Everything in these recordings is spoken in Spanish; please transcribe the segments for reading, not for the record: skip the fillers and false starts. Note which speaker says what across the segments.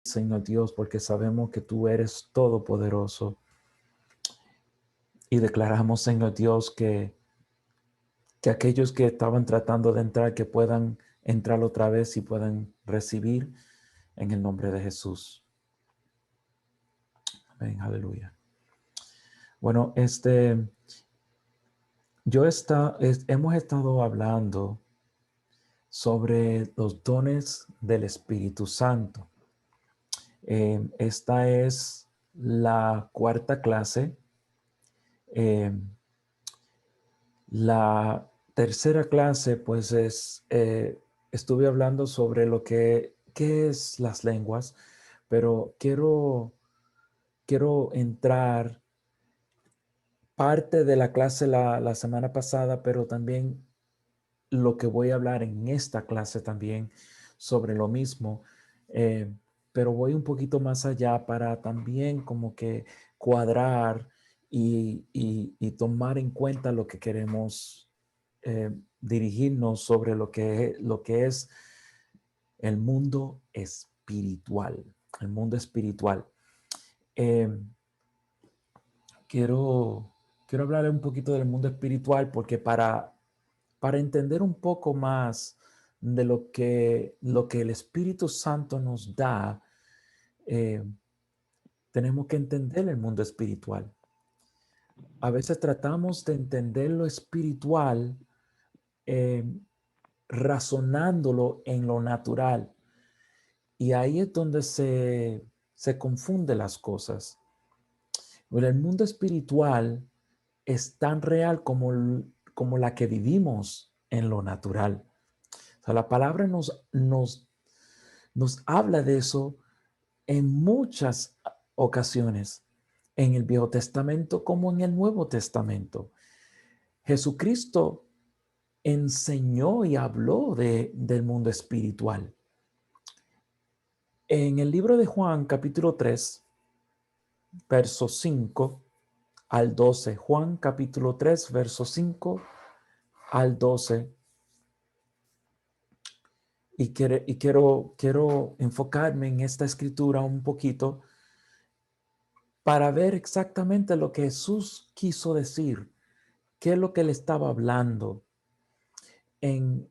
Speaker 1: Señor Dios, porque sabemos que tú eres todopoderoso. Y declaramos, Señor Dios, que aquellos que estaban tratando de entrar, que puedan entrar otra vez y puedan recibir en el nombre de Jesús. Amén, aleluya. Bueno, hemos estado hablando sobre los dones del Espíritu Santo. Esta es la cuarta clase. La tercera clase, pues estuve hablando sobre qué es las lenguas, pero quiero entrar parte de la clase la semana pasada, pero también lo que voy a hablar en esta clase también sobre lo mismo, eh, pero voy un poquito más allá para también como que cuadrar y tomar en cuenta lo que queremos dirigirnos sobre lo que es el mundo espiritual, el mundo espiritual. Eh, quiero hablar un poquito del mundo espiritual porque para entender un poco más de lo que el Espíritu Santo nos da, eh, tenemos que entender el mundo espiritual. A veces tratamos de entender lo espiritual eh, razonándolo en lo natural. Y ahí es donde se confunden las cosas. Pero el mundo espiritual es tan real como la que vivimos en lo natural. O sea, la palabra nos habla de eso en muchas ocasiones, en el Viejo Testamento como en el Nuevo Testamento. Jesucristo enseñó y habló del mundo espiritual. En el libro de Juan, capítulo 3, verso 5 al 12. Juan, capítulo 3, verso 5 al 12. Y quiero enfocarme en esta escritura un poquito para ver exactamente lo que Jesús quiso decir, qué es lo que le estaba hablando. En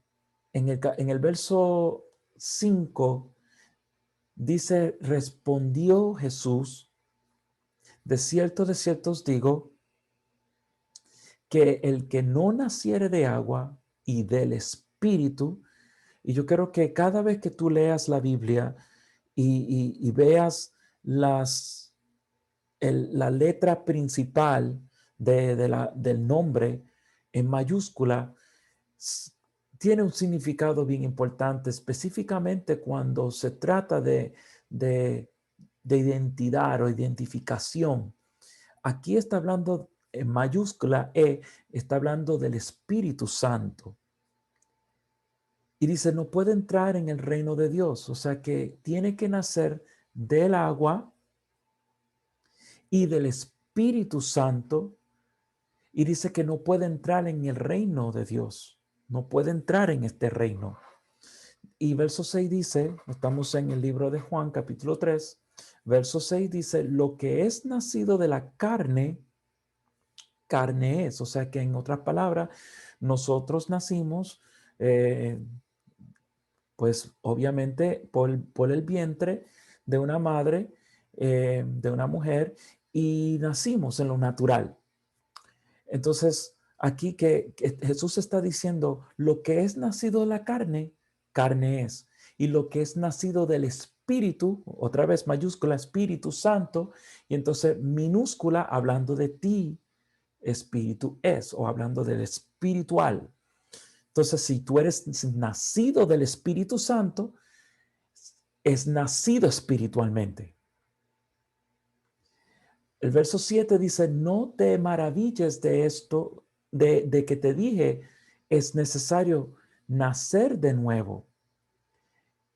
Speaker 1: el verso 5 dice, respondió Jesús, de cierto os digo, que el que no naciere de agua y del Espíritu, y yo creo que cada vez que tú leas la Biblia y veas la letra principal del nombre en mayúscula, tiene un significado bien importante, específicamente cuando se trata de identidad o identificación. Aquí está hablando en mayúscula E, está hablando del Espíritu Santo. Y dice, no puede entrar en el reino de Dios. O sea que tiene que nacer del agua y del Espíritu Santo. Y dice que no puede entrar en el reino de Dios. No puede entrar en este reino. Y verso 6 dice, estamos en el libro de Juan, capítulo 3, verso 6 dice, lo que es nacido de la carne, carne es. O sea que en otras palabras, nosotros nacimos, pues obviamente por el vientre de una madre, de una mujer, y nacimos en lo natural. Entonces, aquí que Jesús está diciendo, lo que es nacido de la carne, carne es. Y lo que es nacido del Espíritu, otra vez mayúscula, Espíritu Santo, y entonces minúscula, hablando de ti, Espíritu es, o hablando del espiritual. Entonces, si tú eres nacido del Espíritu Santo, es nacido espiritualmente. El verso 7 dice, no te maravilles de esto, de que te dije, es necesario nacer de nuevo.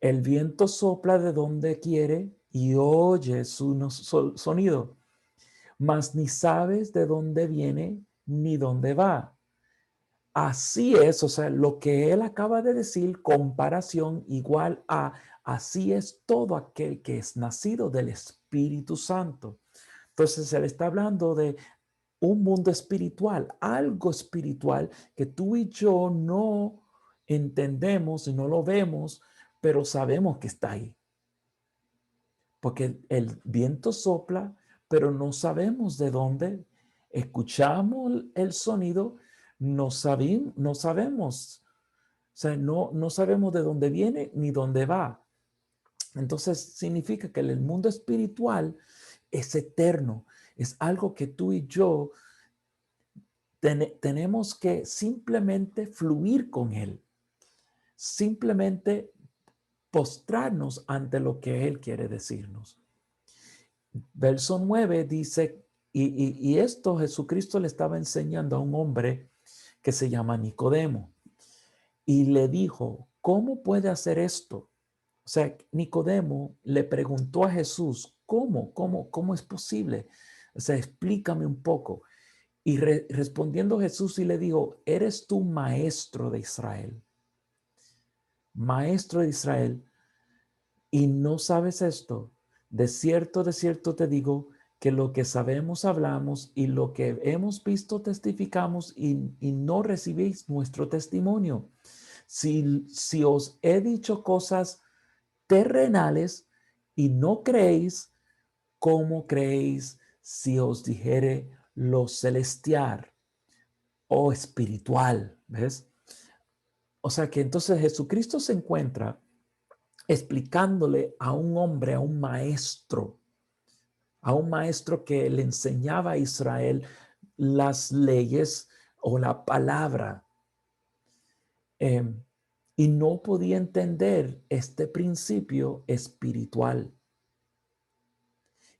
Speaker 1: El viento sopla de donde quiere y oye su sonido, mas ni sabes de dónde viene ni dónde va. Así es, o sea, lo que él acaba de decir, comparación igual a así es todo aquel que es nacido del Espíritu Santo. Entonces, él está hablando de un mundo espiritual, algo espiritual que tú y yo no entendemos y no lo vemos, pero sabemos que está ahí. Porque el viento sopla, pero no sabemos de dónde. Escuchamos el sonido, no sabemos. O sea, no sabemos de dónde viene ni dónde va. Entonces significa que el mundo espiritual es eterno. Es algo que tú y yo tenemos que simplemente fluir con él. Simplemente postrarnos ante lo que él quiere decirnos. Verso 9 dice, y esto Jesucristo le estaba enseñando a un hombre que se llama Nicodemo. Y le dijo, ¿cómo puede hacer esto? O sea, Nicodemo le preguntó a Jesús, ¿cómo es posible? O sea, explícame un poco. Y respondiendo Jesús y le dijo, ¿eres tú maestro de Israel? Maestro de Israel, y no sabes esto. De cierto te digo que lo que sabemos hablamos y lo que hemos visto testificamos y no recibís nuestro testimonio. Si os he dicho cosas terrenales y no creéis, ¿cómo creéis si os dijere lo celestial o espiritual? ¿Ves? O sea que entonces Jesucristo se encuentra explicándole a un hombre, a un maestro que le enseñaba a Israel las leyes o la palabra. Eh, y no podía entender este principio espiritual.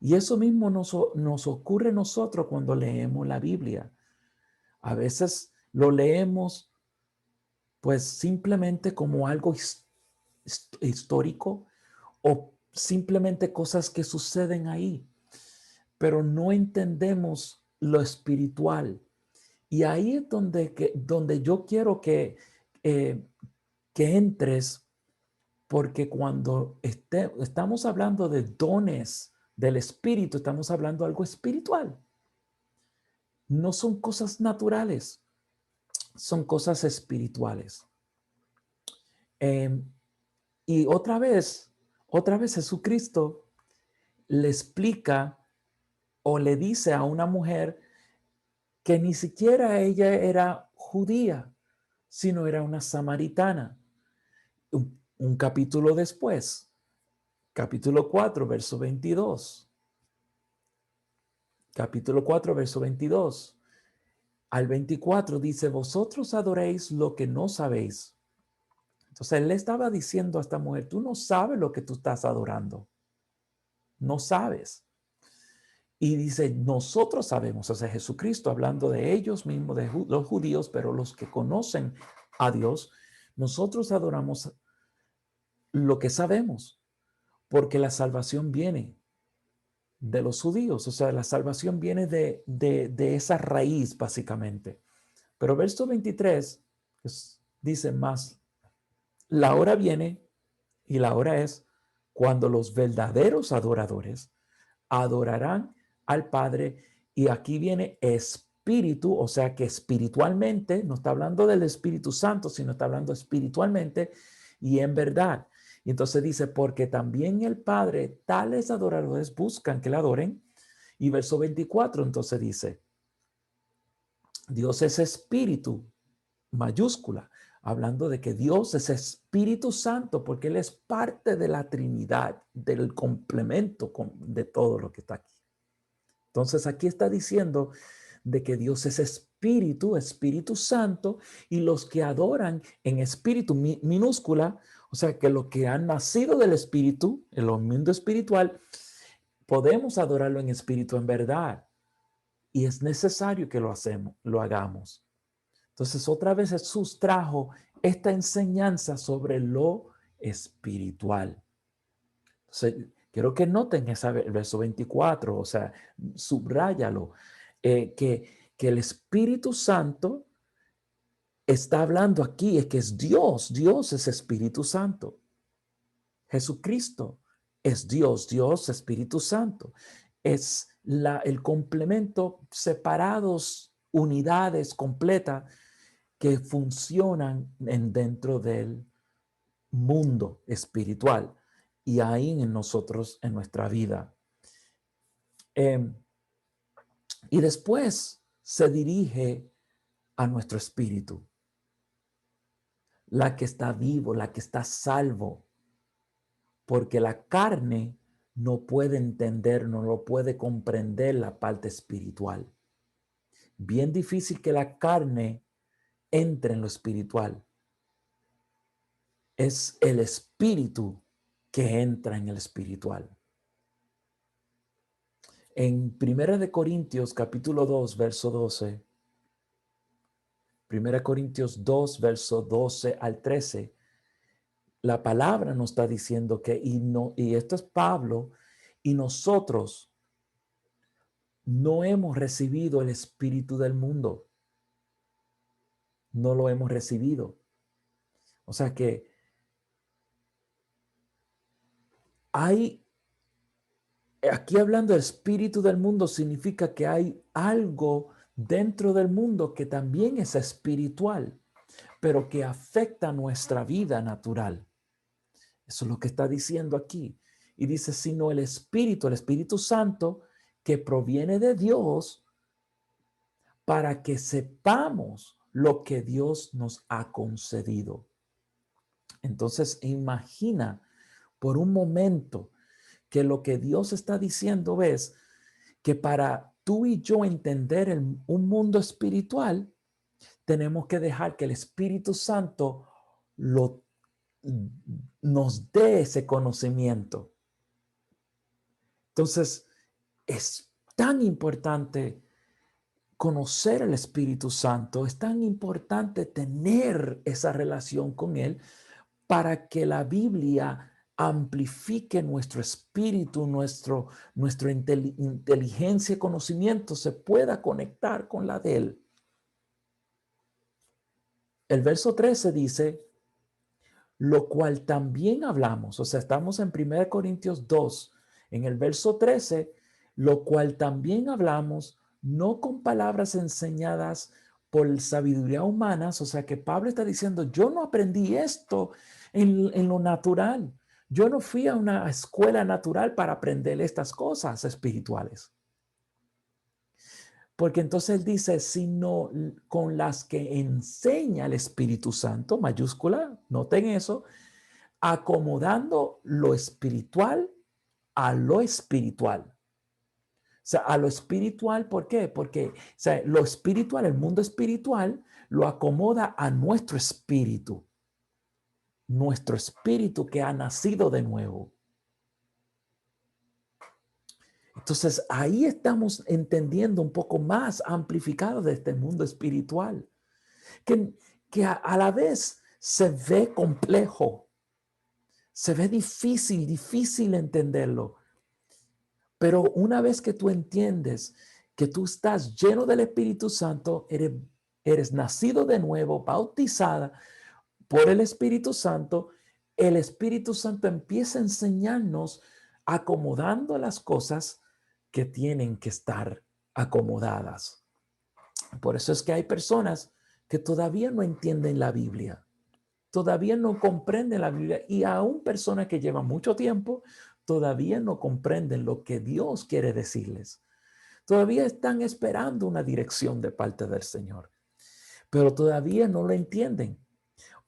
Speaker 1: Y eso mismo nos ocurre a nosotros cuando leemos la Biblia. A veces lo leemos pues simplemente como algo histórico o simplemente cosas que suceden ahí, pero no entendemos lo espiritual. Y ahí es donde yo quiero eh, que entres, porque cuando estamos hablando de dones del Espíritu, estamos hablando de algo espiritual. No son cosas naturales, son cosas espirituales. Eh, y otra vez Jesucristo le explica o le dice a una mujer que ni siquiera ella era judía, sino era una samaritana. Un capítulo después, capítulo 4, verso 22. Capítulo 4, verso 22. Al 24 dice, vosotros adoréis lo que no sabéis. Entonces él le estaba diciendo a esta mujer, tú no sabes lo que tú estás adorando. No sabes. Y dice, nosotros sabemos, o sea, Jesucristo hablando de ellos mismos, de los judíos, pero los que conocen a Dios, nosotros adoramos lo que sabemos, porque la salvación viene de los judíos, o sea, la salvación viene de esa raíz, básicamente. Pero verso 23 dice más, la hora viene y la hora es cuando los verdaderos adoradores adorarán al Padre, y aquí viene espíritu, o sea que espiritualmente, no está hablando del Espíritu Santo, sino está hablando espiritualmente y en verdad. Y entonces dice, porque también el Padre, tales adoradores buscan que le adoren. Y verso 24 entonces dice, Dios es espíritu, mayúscula, hablando de que Dios es Espíritu Santo, porque Él es parte de la Trinidad, del complemento de todo lo que está aquí. Entonces aquí está diciendo de que Dios es espíritu, Espíritu Santo, y los que adoran en espíritu minúscula, o sea que los que han nacido del espíritu, en el mundo espiritual, podemos adorarlo en espíritu en verdad. Y es necesario que lo hagamos. Entonces otra vez Jesús trajo esta enseñanza sobre lo espiritual. Entonces, quiero que noten el verso 24, o sea, subráyalo, que el Espíritu Santo está hablando aquí, es que es Dios, Dios es Espíritu Santo. Jesucristo es Dios, Dios Espíritu Santo. Es el complemento, separados, unidades completas que funcionan dentro del mundo espiritual y ahí en nosotros, en nuestra vida. Y después se dirige a nuestro espíritu, la que está vivo, la que está salvo, porque la carne no puede entender, no lo puede comprender la parte espiritual. Bien difícil que la carne entre en lo espiritual. Es el espíritu que entra en el espiritual. En 1 Corintios capítulo 2, verso 12, 1 Corintios 2, verso 12 al 13, la palabra nos está diciendo que, y esto es Pablo, y nosotros no hemos recibido el espíritu del mundo. No lo hemos recibido. O sea que hay, aquí hablando del espíritu del mundo, significa que hay algo dentro del mundo que también es espiritual, pero que afecta nuestra vida natural. Eso es lo que está diciendo aquí. Y dice, sino el Espíritu Santo, que proviene de Dios, para que sepamos lo que Dios nos ha concedido. Entonces, imagina por un momento que lo que Dios está diciendo es que para tú y yo entender un mundo espiritual, tenemos que dejar que el Espíritu Santo nos dé ese conocimiento. Entonces, es tan importante conocer al Espíritu Santo, es tan importante tener esa relación con Él para que la Biblia amplifique nuestro espíritu, nuestra inteligencia y conocimiento se pueda conectar con la de Él. El verso 13 dice, lo cual también hablamos, o sea, estamos en 1 Corintios 2, en el verso 13, lo cual también hablamos, no con palabras enseñadas por sabiduría humanas, o sea que Pablo está diciendo, yo no aprendí esto en lo natural, yo no fui a una escuela natural para aprender estas cosas espirituales. Porque entonces él dice, sino con las que enseña el Espíritu Santo, mayúscula, noten eso, acomodando lo espiritual a lo espiritual. O sea, a lo espiritual, ¿por qué? Porque o sea, lo espiritual, el mundo espiritual, lo acomoda a nuestro espíritu que ha nacido de nuevo. Entonces, ahí estamos entendiendo un poco más amplificado de este mundo espiritual, que a la vez se ve complejo, se ve difícil entenderlo. Pero una vez que tú entiendes que tú estás lleno del Espíritu Santo, eres nacido de nuevo, bautizada por el Espíritu Santo, el Espíritu Santo empieza a enseñarnos acomodando las cosas que tienen que estar acomodadas. Por eso es que hay personas que todavía no entienden la Biblia, todavía no comprenden la Biblia, y aún personas que llevan mucho tiempo todavía no comprenden lo que Dios quiere decirles. Todavía están esperando una dirección de parte del Señor, pero todavía no lo entienden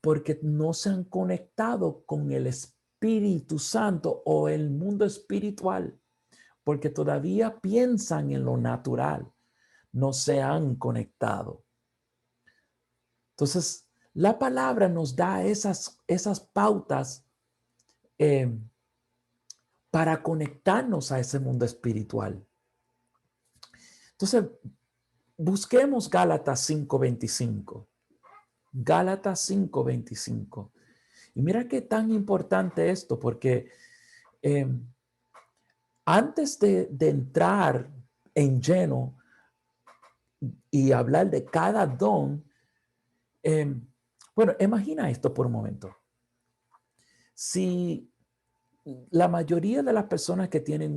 Speaker 1: porque no se han conectado con el Espíritu Santo o el mundo espiritual, porque todavía piensan en lo natural, no se han conectado. Entonces, la palabra nos da esas pautas para conectarnos a ese mundo espiritual. Entonces, busquemos Gálatas 5:25. Gálatas 5:25. Y mira qué tan importante esto, porque antes de entrar en lleno y hablar de cada don, bueno, imagina esto por un momento. Si la mayoría de las personas que tienen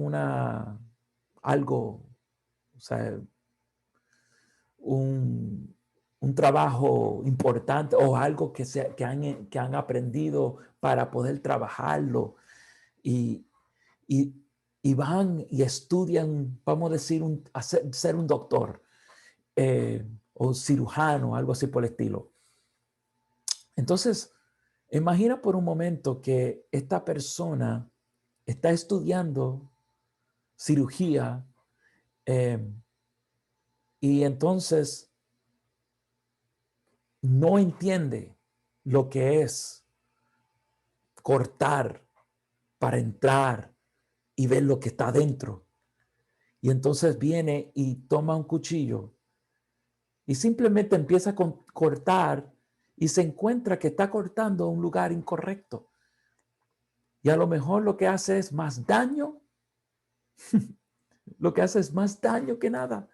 Speaker 1: algo, o sea, un trabajo importante o algo que han aprendido para poder trabajarlo y, y, y van y estudian, vamos a decir, ser un doctor o cirujano, algo así por el estilo. Entonces, imagina por un momento que esta persona está estudiando cirugía y entonces no entiende lo que es cortar para entrar y ver lo que está dentro. Y entonces viene y toma un cuchillo y simplemente empieza a cortar y se encuentra que está cortando un lugar incorrecto. Y a lo mejor lo que hace es más daño, lo que hace es más daño que nada,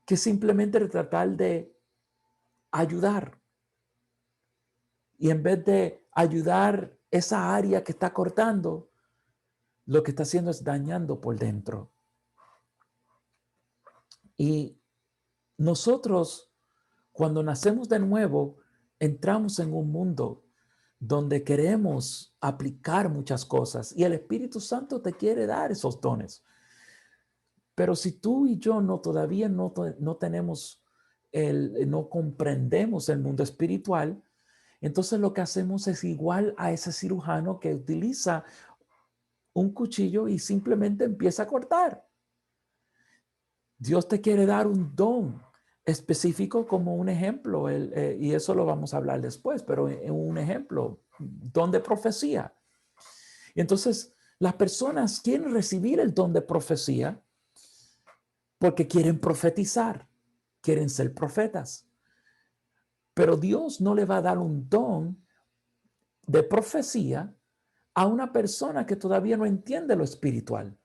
Speaker 1: que simplemente tratar de ayudar. Y en vez de ayudar esa área que está cortando, lo que está haciendo es dañando por dentro. Y nosotros, cuando nacemos de nuevo, entramos en un mundo donde queremos aplicar muchas cosas y el Espíritu Santo te quiere dar esos dones. Pero si tú y yo todavía no tenemos, no comprendemos el mundo espiritual, entonces lo que hacemos es igual a ese cirujano que utiliza un cuchillo y simplemente empieza a cortar. Dios te quiere dar un don específico como un ejemplo, y eso lo vamos a hablar después, pero un ejemplo, don de profecía. Y entonces las personas quieren recibir el don de profecía porque quieren profetizar, quieren ser profetas. Pero Dios no le va a dar un don de profecía a una persona que todavía no entiende lo espiritual,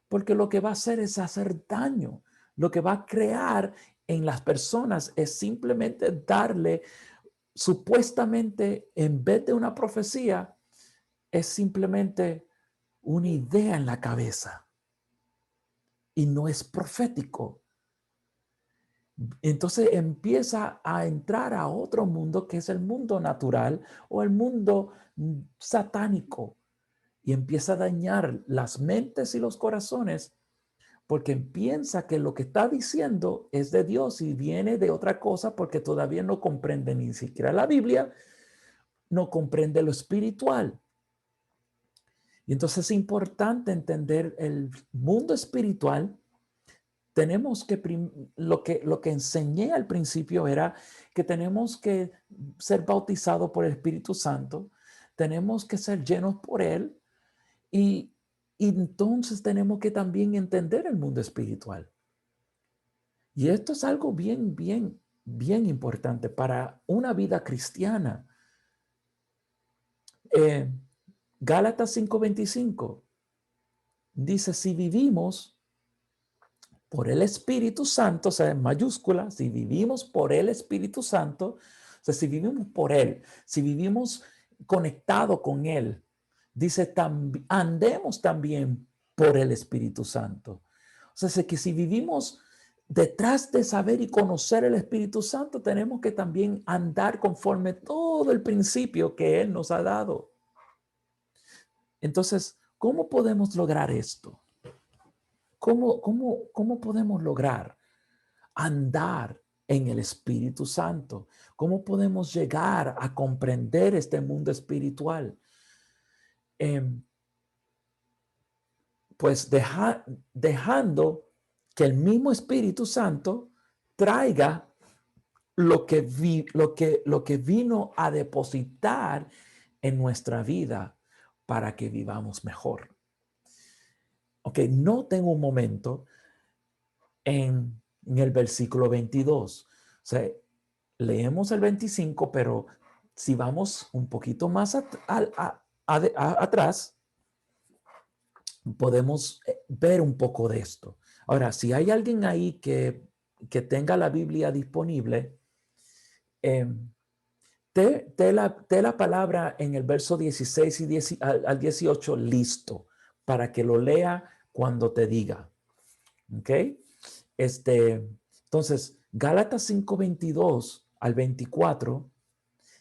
Speaker 1: porque lo que va a hacer es hacer daño. Lo que va a crear en las personas es simplemente darle, supuestamente, en vez de una profecía, es simplemente una idea en la cabeza y no es profético. Entonces empieza a entrar a otro mundo que es el mundo natural o el mundo satánico y empieza a dañar las mentes y los corazones porque piensa que lo que está diciendo es de Dios y viene de otra cosa porque todavía no comprende ni siquiera la Biblia, no comprende lo espiritual. Y entonces es importante entender el mundo espiritual. Tenemos que, lo que enseñé al principio era que tenemos que ser bautizados por el Espíritu Santo, tenemos que ser llenos por Él y entonces tenemos que también entender el mundo espiritual. Y esto es algo bien importante para una vida cristiana. Gálatas 5:25 dice, si vivimos por el Espíritu Santo, o sea, en mayúscula, si vivimos por el Espíritu Santo, o sea, si vivimos por Él, si vivimos conectado con Él, dice, andemos también por el Espíritu Santo. O sea, es que si vivimos detrás de saber y conocer el Espíritu Santo, tenemos que también andar conforme todo el principio que Él nos ha dado. Entonces, ¿cómo podemos lograr esto? ¿Cómo podemos lograr andar en el Espíritu Santo? ¿Cómo podemos llegar a comprender este mundo espiritual? Pues dejando que el mismo Espíritu Santo traiga lo que vino a depositar en nuestra vida para que vivamos mejor. Ok, noten un momento en el versículo 22. O sea, leemos el 25, pero si vamos un poquito más atrás, podemos ver un poco de esto. Ahora, si hay alguien ahí que tenga la Biblia disponible, Te la palabra en el verso 16 y 10 al 18 listo para que lo lea cuando te diga. ¿Ok? Entonces, Gálatas 5:22 al 24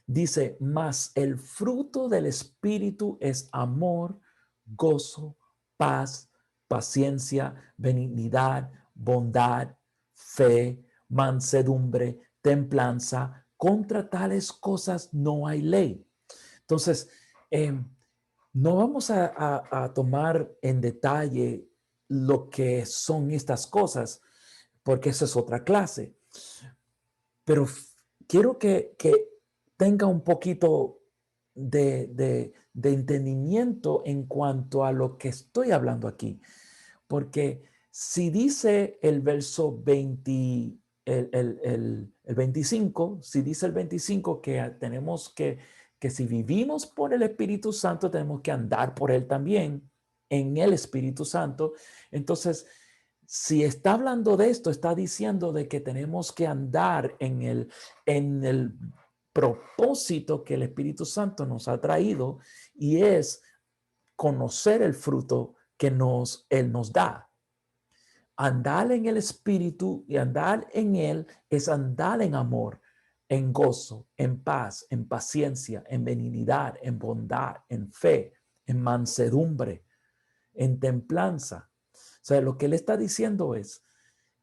Speaker 1: dice, mas el fruto del Espíritu es amor, gozo, paz, paciencia, benignidad, bondad, fe, mansedumbre, templanza. Contra tales cosas no hay ley. Entonces, no vamos a tomar en detalle lo que son estas cosas, porque esa es otra clase. Pero quiero que tenga un poquito de entendimiento en cuanto a lo que estoy hablando aquí. Porque si dice el verso 20, el 25, si dice el 25 que tenemos que si vivimos por el Espíritu Santo, tenemos que andar por él también, en el Espíritu Santo. Entonces, si está hablando de esto, está diciendo de que tenemos que andar en el propósito que el Espíritu Santo nos ha traído, y es conocer el fruto que Él nos da. Andar en el Espíritu y andar en Él es andar en amor, en gozo, en paz, en paciencia, en benignidad, en bondad, en fe, en mansedumbre, en templanza. O sea, lo que Él está diciendo es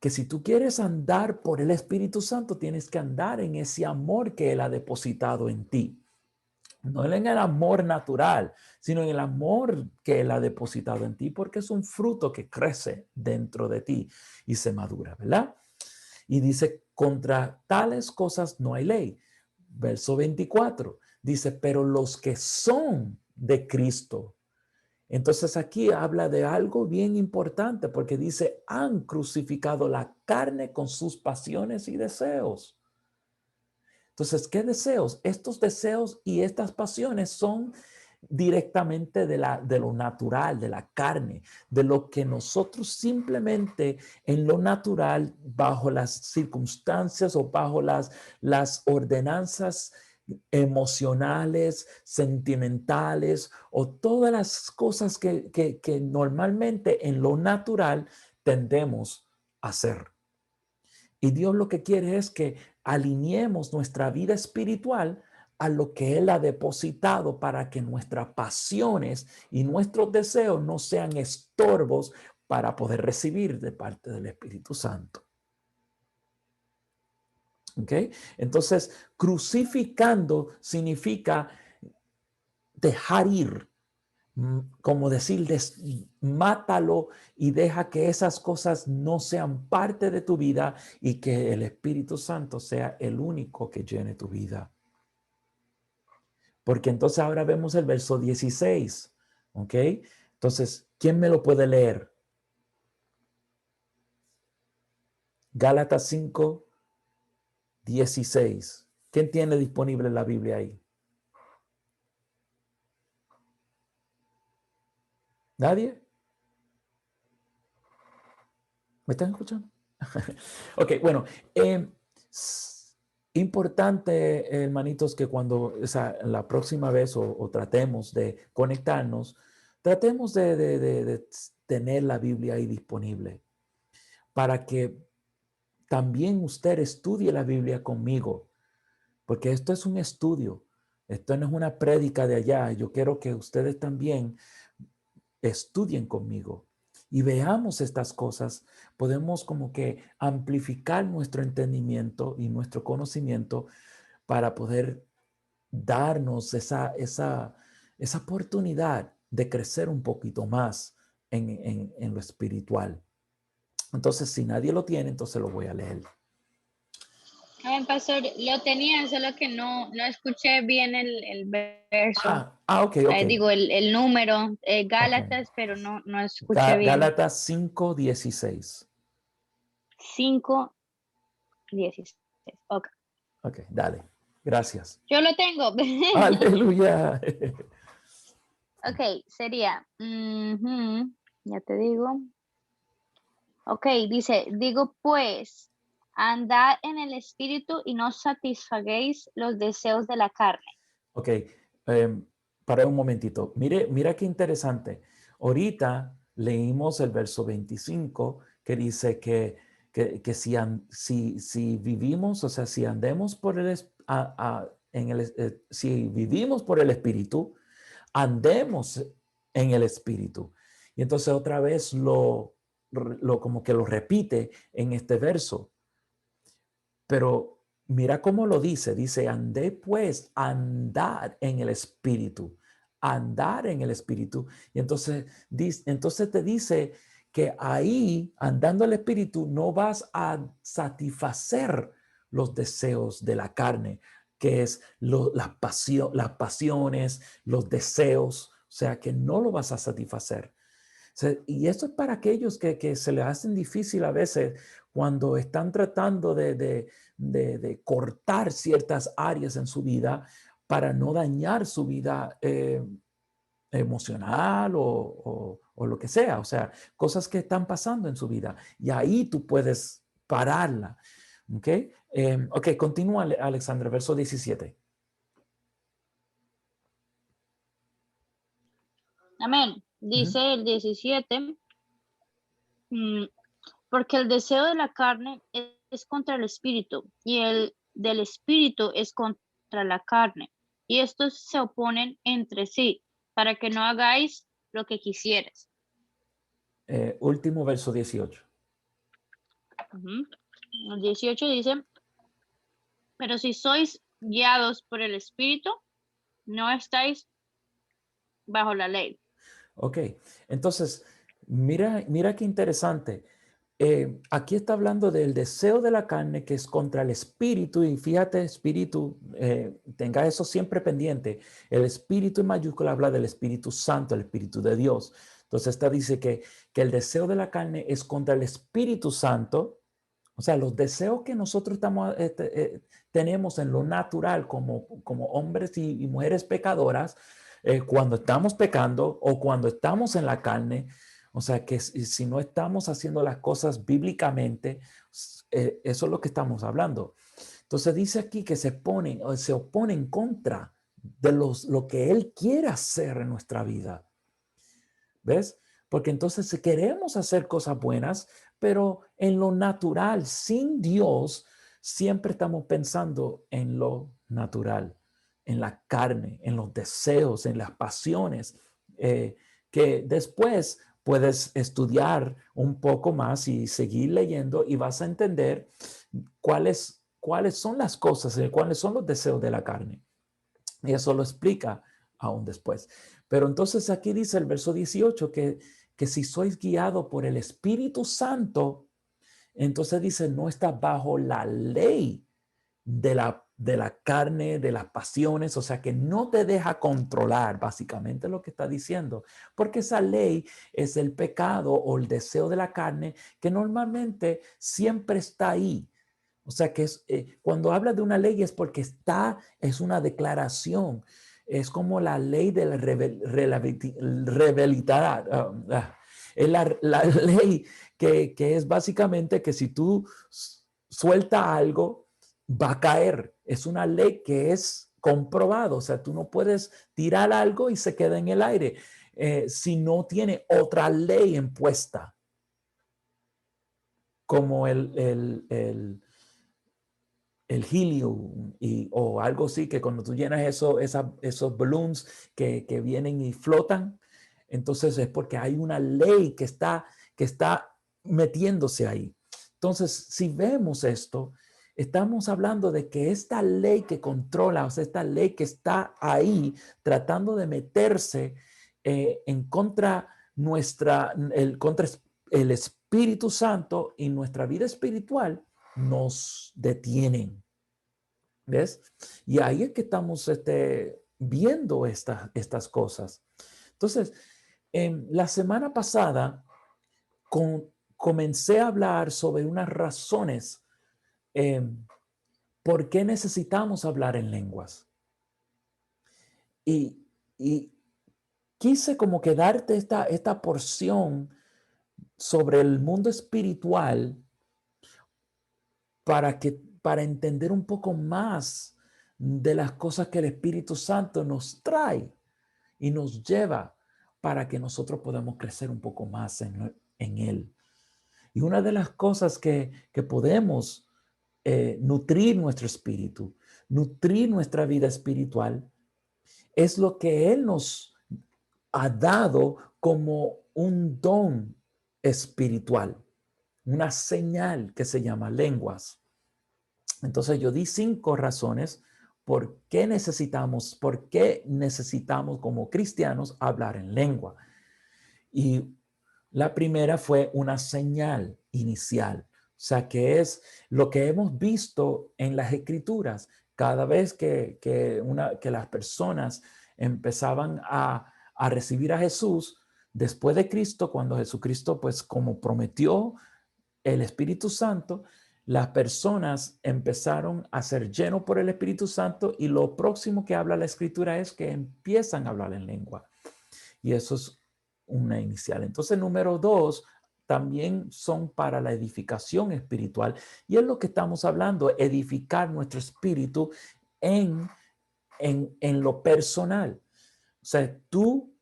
Speaker 1: que si tú quieres andar por el Espíritu Santo, tienes que andar en ese amor que Él ha depositado en ti. No en el amor natural, sino en el amor que Él ha depositado en ti, porque es un fruto que crece dentro de ti y se madura, ¿verdad? Y dice, contra tales cosas no hay ley. Verso 24 dice, pero los que son de Cristo. Entonces aquí habla de algo bien importante, porque dice, han crucificado la carne con sus pasiones y deseos. Entonces, ¿qué deseos? Estos deseos y estas pasiones son directamente de lo natural, de la carne, de lo que nosotros simplemente en lo natural, bajo las circunstancias o bajo las ordenanzas emocionales, sentimentales o todas las cosas que normalmente en lo natural tendemos a hacer. Y Dios lo que quiere es que alineemos nuestra vida espiritual a lo que Él ha depositado para que nuestras pasiones y nuestros deseos no sean estorbos para poder recibir de parte del Espíritu Santo. ¿Ok? Entonces, crucificando significa dejar ir, como decir, mátalo y deja que esas cosas no sean parte de tu vida y que el Espíritu Santo sea el único que llene tu vida. Porque entonces ahora vemos el verso 16, ¿ok? Entonces, ¿quién me lo puede leer? Gálatas 5, 16. ¿Quién tiene disponible la Biblia ahí? ¿Nadie? ¿Me están escuchando? Ok, bueno, importante, hermanitos, que cuando, o sea, la próxima vez o tratemos de conectarnos, tratemos de tener la Biblia ahí disponible para que también usted estudie la Biblia conmigo, porque esto es un estudio, esto no es una prédica de allá. Yo quiero que ustedes también estudien conmigo y veamos estas cosas. Podemos como que amplificar nuestro entendimiento y nuestro conocimiento para poder darnos esa oportunidad de crecer un poquito más en lo espiritual. Entonces, si nadie lo tiene, entonces lo voy a leer.
Speaker 2: Pastor, lo tenía, solo que no escuché bien el verso.
Speaker 1: Ok, ok.
Speaker 2: Digo, el número,
Speaker 1: Okay.
Speaker 2: Gálatas, pero no escuché bien.
Speaker 1: Gálatas 5:16.
Speaker 2: 5:16. Ok.
Speaker 1: Ok, dale. Gracias.
Speaker 2: Yo lo tengo.
Speaker 1: Aleluya.
Speaker 2: Ok, sería, ya te digo. Ok, dice, digo pues, andad en el espíritu y no satisfaguéis los deseos de la carne.
Speaker 1: Ok, em, para un momentito. Mira qué interesante. Ahorita leímos el verso 25 que dice que si vivimos, o sea, si andemos por si vivimos por el Espíritu, andemos en el Espíritu. Y entonces otra vez como que lo repite en este verso. Pero mira cómo lo dice, andé pues, andar en el Espíritu, andar en el Espíritu. Y entonces te dice que ahí, andando el Espíritu, no vas a satisfacer los deseos de la carne, que es las pasiones, los deseos, o sea, que no lo vas a satisfacer. Y esto es para aquellos que se les hacen difícil a veces cuando están tratando de cortar ciertas áreas en su vida para no dañar su vida emocional o lo que sea. O sea, cosas que están pasando en su vida. Y ahí tú puedes pararla. ¿Ok? Ok, continúa Alexandra, verso 17.
Speaker 2: Amén.
Speaker 1: Ujú.
Speaker 2: Dice el 17, mm, porque el deseo de la carne es contra el espíritu y el del espíritu es contra la carne. Y estos se oponen entre sí para que no hagáis lo que quisieras.
Speaker 1: Último verso 18.
Speaker 2: Ujú. El 18 dice, pero si sois guiados por el espíritu, no estáis bajo la ley.
Speaker 1: Ok, entonces, mira qué interesante. Aquí está hablando del deseo de la carne que es contra el espíritu y fíjate, espíritu, tenga eso siempre pendiente. El espíritu en mayúscula habla del Espíritu Santo, el Espíritu de Dios. Entonces, esta dice que el deseo de la carne es contra el Espíritu Santo. O sea, los deseos que nosotros tenemos en lo natural como hombres y mujeres pecadoras, cuando estamos pecando o cuando estamos en la carne, o sea, que si no estamos haciendo las cosas bíblicamente, eso es lo que estamos hablando. Entonces dice aquí que se opone en contra de lo que Él quiere hacer en nuestra vida. ¿Ves? Porque entonces si queremos hacer cosas buenas, pero en lo natural, sin Dios, siempre estamos pensando en lo natural, en la carne, en los deseos, en las pasiones, que después puedes estudiar un poco más y seguir leyendo y vas a entender cuáles son las cosas, cuáles son los deseos de la carne. Y eso lo explica aún después. Pero entonces aquí dice el verso 18 que si sois guiado por el Espíritu Santo, entonces dice, no está bajo la ley de la carne, de las pasiones, o sea que no te deja controlar, básicamente lo que está diciendo, porque esa ley es el pecado o el deseo de la carne que normalmente siempre está ahí. O sea que cuando habla de una ley es porque es una declaración. Es como la ley de la rebelidad. Es la ley que es básicamente que si tú suelta algo, va a caer. Es una ley que es comprobado. O sea, tú no puedes tirar algo y se queda en el aire si no tiene otra ley impuesta, como el helium o algo así, que cuando tú llenas esos balloons que vienen y flotan, entonces es porque hay una ley que está metiéndose ahí. Entonces, si vemos esto, estamos hablando de que esta ley que controla, o sea, esta ley que está ahí tratando de meterse en contra el Espíritu Santo y nuestra vida espiritual, nos detienen. ¿Ves? Y ahí es que estamos viendo estas cosas. Entonces, la semana pasada comencé a hablar sobre unas razones por qué necesitamos hablar en lenguas. Y, y quise como que darte esta porción sobre el mundo espiritual para entender un poco más de las cosas que el Espíritu Santo nos trae y nos lleva para que nosotros podamos crecer un poco más en Él. Y una de las cosas que podemos nutrir nuestro espíritu, nutrir nuestra vida espiritual, es lo que Él nos ha dado como un don espiritual, una señal que se llama lenguas. Entonces yo di 5 razones por qué necesitamos como cristianos hablar en lengua. Y la primera fue una señal inicial, o sea, que es lo que hemos visto en las escrituras. Cada vez que las personas empezaban a recibir a Jesús, después de Cristo, cuando Jesucristo, pues como prometió el Espíritu Santo, las personas empezaron a ser llenos por el Espíritu Santo y lo próximo que habla la Escritura es que empiezan a hablar en lengua. Y eso es una inicial. Entonces, número 2, también son para la edificación espiritual. Y es lo que estamos hablando, edificar nuestro espíritu en lo personal. O sea, tú,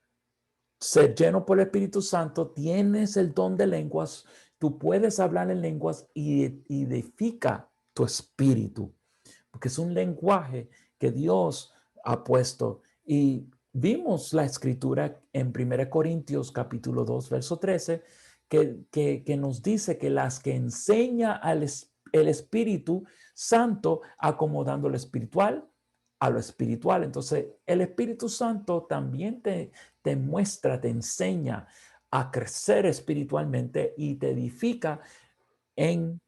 Speaker 1: ser lleno por el Espíritu Santo, tienes el don de lenguas, tú puedes hablar en lenguas y edifica tu espíritu, porque es un lenguaje que Dios ha puesto. Y vimos la escritura en 1 Corintios capítulo 2, verso 13, que nos dice que las que enseña el Espíritu Santo acomodando lo espiritual a lo espiritual. Entonces, el Espíritu Santo también te muestra, te enseña a crecer espiritualmente y te edifica en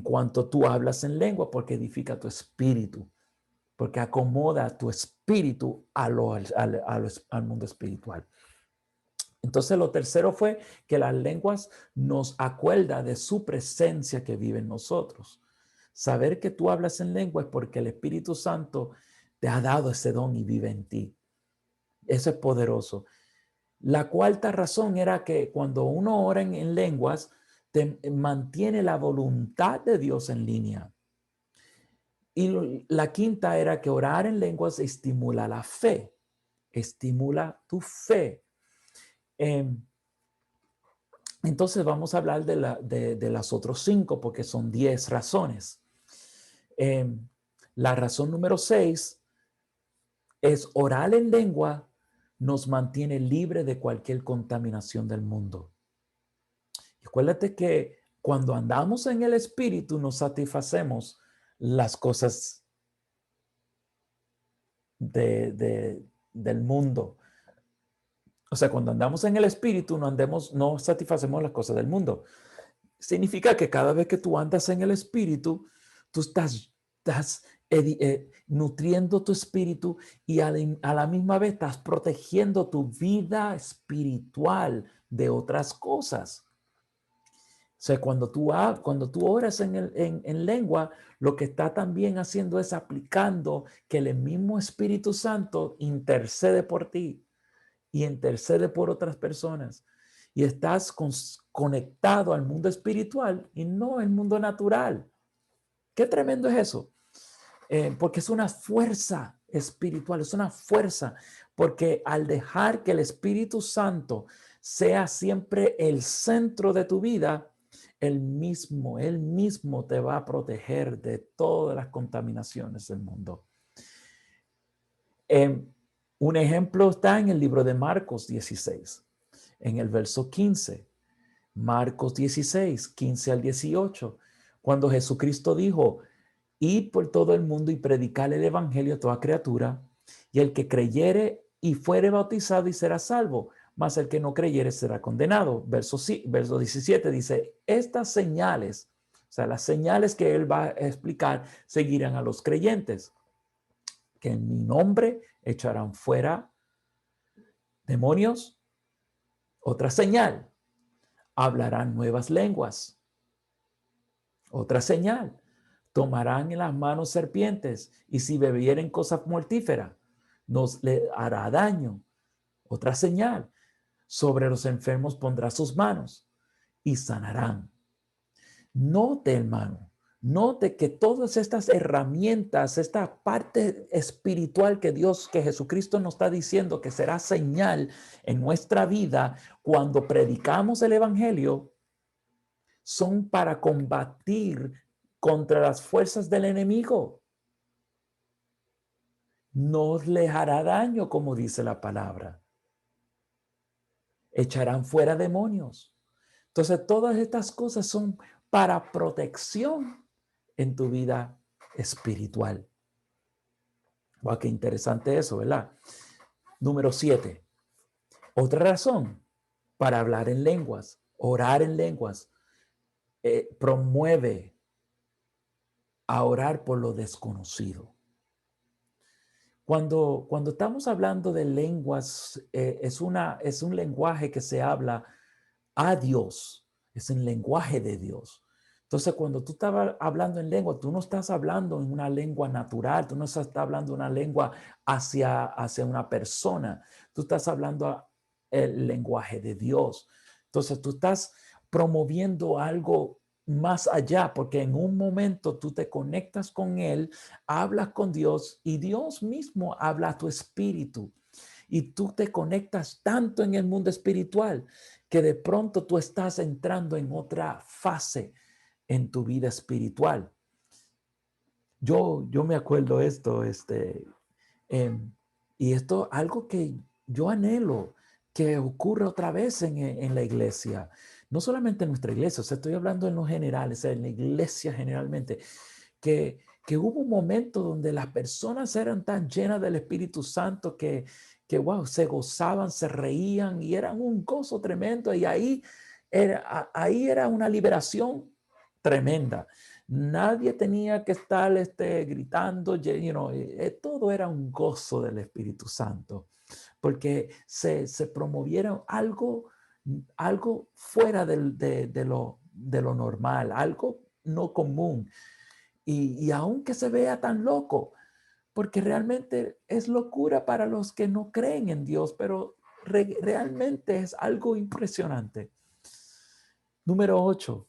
Speaker 1: cuanto tú hablas en lengua, porque edifica tu espíritu, porque acomoda tu espíritu al mundo espiritual. Entonces, lo tercero fue que las lenguas nos acuerda de su presencia que vive en nosotros. Saber que tú hablas en lengua es porque el Espíritu Santo te ha dado ese don y vive en ti. Eso es poderoso. La cuarta razón era que cuando uno ora en lenguas, te mantiene la voluntad de Dios en línea. Y la quinta era que orar en lenguas estimula la fe, estimula tu fe. Entonces vamos a hablar de las otras 5 porque son 10 razones. La razón número 6 es orar en lengua nos mantiene libre de cualquier contaminación del mundo. Y acuérdate que cuando andamos en el Espíritu nos satisfacemos las cosas del mundo. O sea, cuando andamos en el Espíritu no satisfacemos las cosas del mundo. Significa que cada vez que tú andas en el Espíritu, tú estás nutriendo tu espíritu y a la misma vez estás protegiendo tu vida espiritual de otras cosas. O sea, cuando tú oras en lengua, lo que está también haciendo es aplicando que el mismo Espíritu Santo intercede por ti y intercede por otras personas. Y estás conectado al mundo espiritual y no al mundo natural. Qué tremendo es eso. Porque es una fuerza espiritual, es una fuerza. Porque al dejar que el Espíritu Santo sea siempre el centro de tu vida, él mismo te va a proteger de todas las contaminaciones del mundo. Un ejemplo está en el libro de Marcos 16, en el verso 15. Marcos 16, 15 al 18, cuando Jesucristo dijo, id por todo el mundo y predicar el evangelio a toda criatura, y el que creyere y fuere bautizado y será salvo, mas el que no creyere será condenado. Verso 17 dice, estas señales, o sea, las señales que él va a explicar, seguirán a los creyentes, que en mi nombre echarán fuera demonios. Otra señal, hablarán nuevas lenguas. Otra señal, tomarán en las manos serpientes y si bebieren cosas mortíferas, nos le hará daño. Otra señal, sobre los enfermos pondrá sus manos y sanarán. Note, hermano, Note que todas estas herramientas, esta parte espiritual que que Jesucristo nos está diciendo que será señal en nuestra vida cuando predicamos el evangelio, son para combatir contra las fuerzas del enemigo. No les hará daño, como dice la palabra. Echarán fuera demonios. Entonces, todas estas cosas son para protección en tu vida espiritual. Wow, qué interesante eso, ¿verdad? Número 7. Otra razón para hablar en lenguas, orar en lenguas, promueve a orar por lo desconocido. Cuando estamos hablando de lenguas, es un lenguaje que se habla a Dios, es el lenguaje de Dios. Entonces, cuando tú estás hablando en lengua, tú no estás hablando en una lengua natural, tú no estás hablando una lengua hacia una persona, tú estás hablando el lenguaje de Dios. Entonces, tú estás promoviendo algo más allá, porque en un momento tú te conectas con Él, hablas con Dios y Dios mismo habla a tu espíritu. Y tú te conectas tanto en el mundo espiritual que de pronto tú estás entrando en otra fase en tu vida espiritual. Yo me acuerdo esto, y esto algo que yo anhelo que ocurra otra vez en la iglesia. No solamente en nuestra iglesia, o sea, estoy hablando en lo general, o sea, en la iglesia generalmente, que hubo un momento donde las personas eran tan llenas del Espíritu Santo wow, se gozaban, se reían y eran un gozo tremendo. Y ahí era una liberación tremenda. Nadie tenía que estar gritando, todo era un gozo del Espíritu Santo, porque se promovieron algo fuera de lo normal, algo no común. Y aunque se vea tan loco, porque realmente es locura para los que no creen en Dios, pero realmente es algo impresionante. Número 8.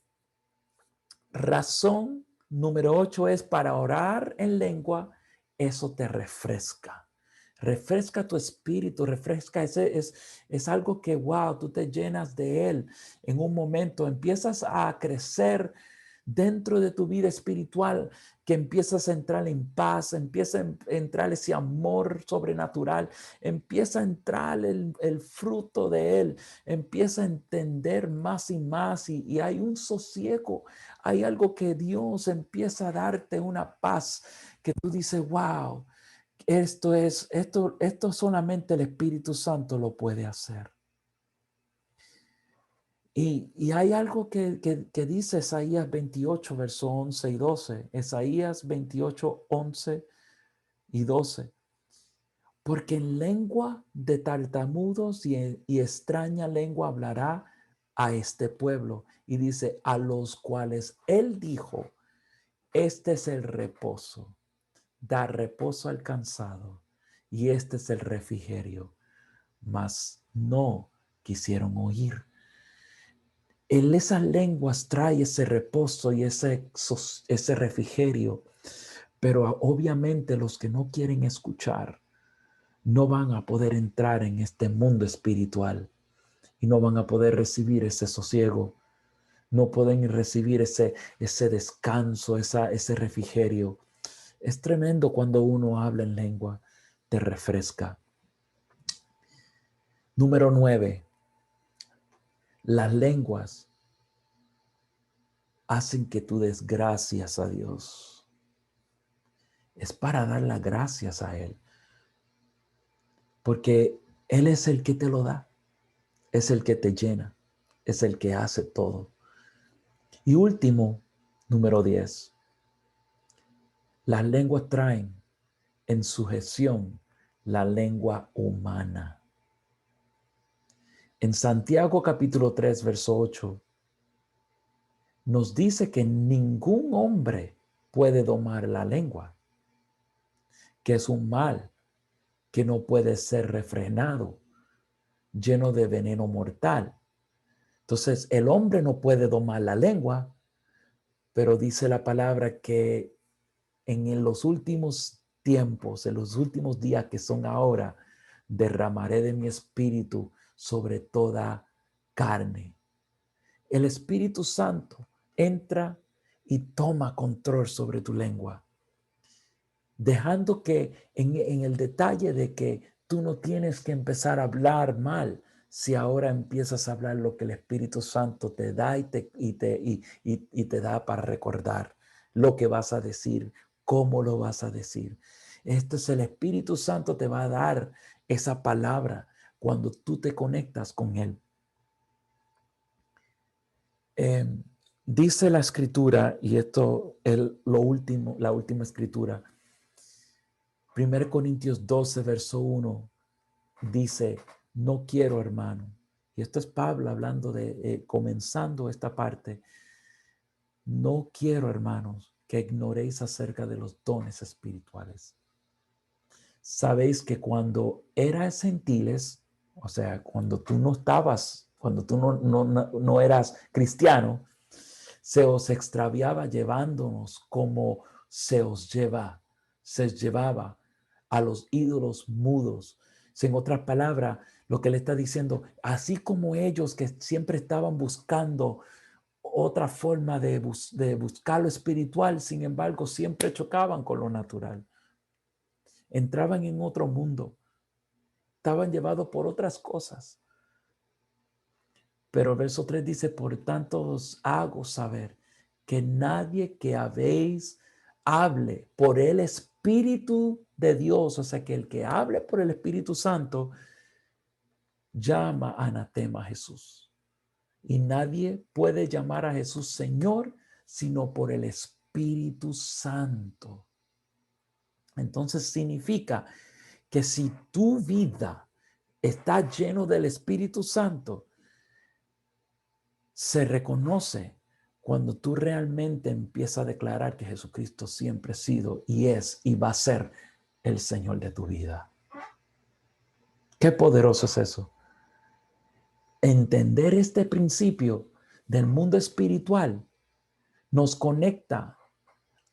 Speaker 1: Razón número 8 es para orar en lengua, eso te refresca. Refresca tu espíritu, refresca, es algo que, wow, tú te llenas de él en un momento, empiezas a crecer dentro de tu vida espiritual, que empiezas a entrar en paz, empieza a entrar ese amor sobrenatural, empieza a entrar el fruto de él, empieza a entender más y más y hay un sosiego, hay algo que Dios empieza a darte, una paz que tú dices, wow, esto solamente el Espíritu Santo lo puede hacer. Y hay algo que dice Isaías 28, verso 11 y 12. Isaías 28, 11 y 12. Porque en lengua de tartamudos y extraña lengua hablará a este pueblo. Y dice, a los cuales él dijo, este es el reposo, da reposo al cansado, y este es el refrigerio. Mas no quisieron oír. En esas lenguas trae ese reposo y ese refrigerio, pero obviamente los que no quieren escuchar no van a poder entrar en este mundo espiritual y no van a poder recibir ese sosiego, no pueden recibir ese descanso, ese refrigerio. Es tremendo cuando uno habla en lengua, te refresca. Número 9. Las lenguas hacen que tú des gracias a Dios. Es para dar las gracias a Él. Porque Él es el que te lo da. Es el que te llena. Es el que hace todo. Y último, número 10. Las lenguas traen en sujeción la lengua humana. En Santiago capítulo 3, verso 8, nos dice que ningún hombre puede domar la lengua, que es un mal que no puede ser refrenado, lleno de veneno mortal. Entonces, el hombre no puede domar la lengua, pero dice la palabra que los últimos tiempos, en los últimos días que son ahora, derramaré de mi espíritu sobre toda carne. El Espíritu Santo entra y toma control sobre tu lengua, dejando que en el detalle de que tú no tienes que empezar a hablar mal, si ahora empiezas a hablar lo que el Espíritu Santo te da y te da para recordar lo que vas a decir, cómo lo vas a decir. Esto es el Espíritu Santo te va a dar esa palabra cuando tú te conectas con Él. Dice la escritura, y esto es lo último, la última escritura, 1 Corintios 12, verso 1, dice, no quiero, hermano, y esto es Pablo hablando comenzando esta parte, no quiero, hermanos, que ignoréis acerca de los dones espirituales. Sabéis que cuando eras gentiles, o sea, cuando tú no estabas, cuando tú no eras cristiano, se os extraviaba llevándonos como se llevaba a los ídolos mudos. En otras palabras, lo que le está diciendo, así como ellos que siempre estaban buscando otra forma de buscar lo espiritual, sin embargo, siempre chocaban con lo natural. Entraban en otro mundo, estaban llevados por otras cosas. Pero el verso 3 dice, por tanto os hago saber que nadie que habéis hable por el Espíritu de Dios, o sea, que el que hable por el Espíritu Santo, llama anatema a Jesús. Y nadie puede llamar a Jesús Señor, sino por el Espíritu Santo. Entonces significa que si tu vida está lleno del Espíritu Santo, se reconoce cuando tú realmente empiezas a declarar que Jesucristo siempre ha sido y es y va a ser el Señor de tu vida. Qué poderoso es eso. Entender este principio del mundo espiritual nos conecta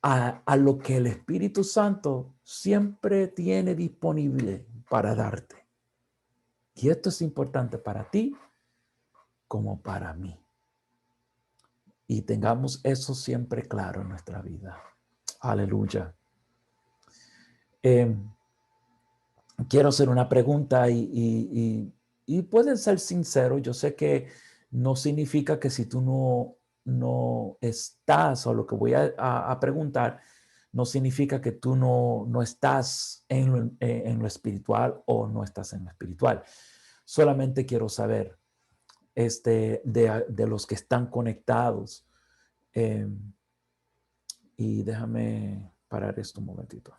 Speaker 1: a lo que el Espíritu Santo siempre tiene disponible para darte. Y esto es importante para ti como para mí. Y tengamos eso siempre claro en nuestra vida. Aleluya. Quiero hacer una pregunta y pueden ser sinceros. Yo sé que no significa que si tú no estás, o lo que voy a preguntar, no significa que tú no estás en lo espiritual o no estás en lo espiritual. Solamente quiero saber de los que están conectados. Y déjame parar esto un momentito.